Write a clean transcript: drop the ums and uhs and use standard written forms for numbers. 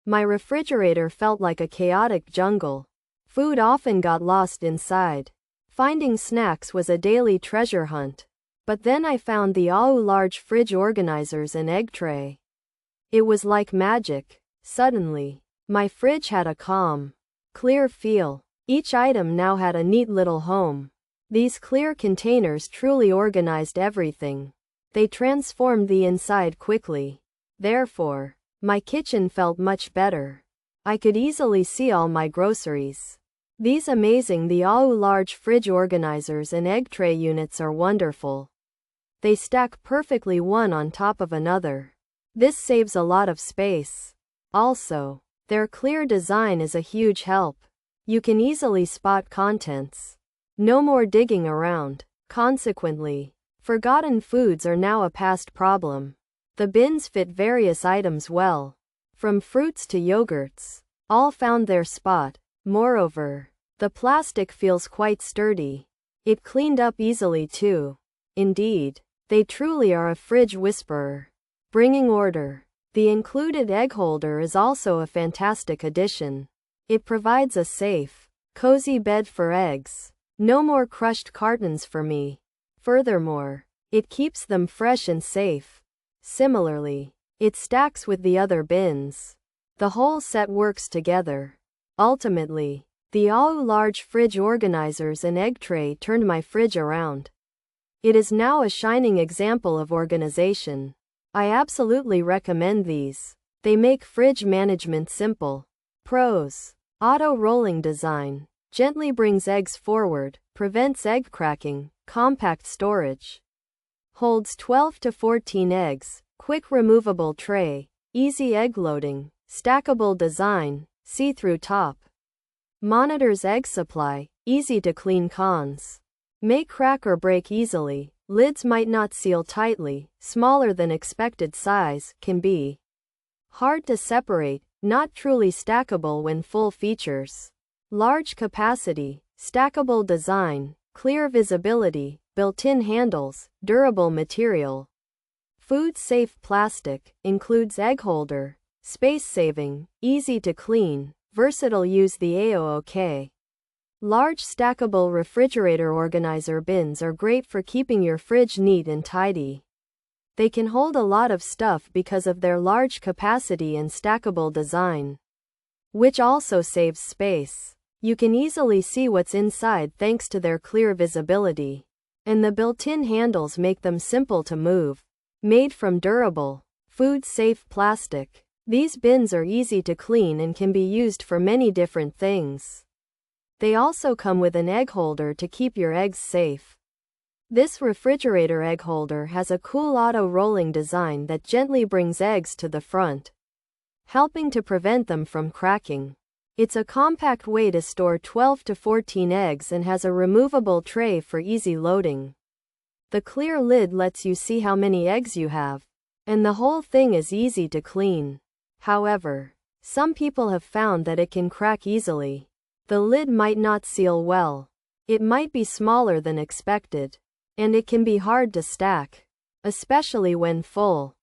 My refrigerator felt like a chaotic jungle. Food often got lost inside. Finding snacks was a daily treasure hunt. But then I found the theaoo large fridge organizers and egg tray. It was like magic. Suddenly, my fridge had a calm, clear feel. Each item now had a neat little home. These clear containers truly organized everything. They transformed the inside quickly. Therefore, my kitchen felt much better. I could easily see all my groceries. These amazing theaoo large fridge organizers and egg tray units are wonderful. They stack perfectly one on top of another. This saves a lot of space. Also, their clear design is a huge help. You can easily spot contents. No more digging around. Consequently, forgotten foods are now a past problem. The bins fit various items well. From fruits to yogurts, all found their spot. Moreover, the plastic feels quite sturdy. It cleaned up easily too. Indeed, they truly are a fridge whisperer, bringing order. The included egg holder is also a fantastic addition. It provides a safe, cozy bed for eggs. No more crushed cartons for me. Furthermore, it keeps them fresh and safe. Similarly, it stacks with the other bins. The whole set works together. Ultimately, the theaoo large fridge organizers and egg tray turned my fridge around. It is now a shining example of organization. I absolutely recommend these. They make fridge management simple. Pros: auto rolling design. Gently brings eggs forward, prevents egg cracking, compact storage. Holds 12 to 14 eggs, quick removable tray, easy egg loading, stackable design, see-through top. Monitors egg supply, easy to clean. Cons: may crack or break easily, lids might not seal tightly, smaller than expected size, can be hard to separate, not truly stackable when full. Features: large capacity, stackable design, clear visibility, built-in handles, durable material. Food-safe plastic, includes egg holder, space-saving, easy to clean, versatile. Use the theaoo. Large stackable refrigerator organizer bins are great for keeping your fridge neat and tidy. They can hold a lot of stuff because of their large capacity and stackable design, which also saves space. You can easily see what's inside thanks to their clear visibility. And the built-in handles make them simple to move. Made from durable, food-safe plastic, these bins are easy to clean and can be used for many different things. They also come with an egg holder to keep your eggs safe. This refrigerator egg holder has a cool auto-rolling design that gently brings eggs to the front, helping to prevent them from cracking. It's a compact way to store 12 to 14 eggs and has a removable tray for easy loading. The clear lid lets you see how many eggs you have, and the whole thing is easy to clean. However, some people have found that it can crack easily. The lid might not seal well. It might be smaller than expected, and it can be hard to stack, especially when full.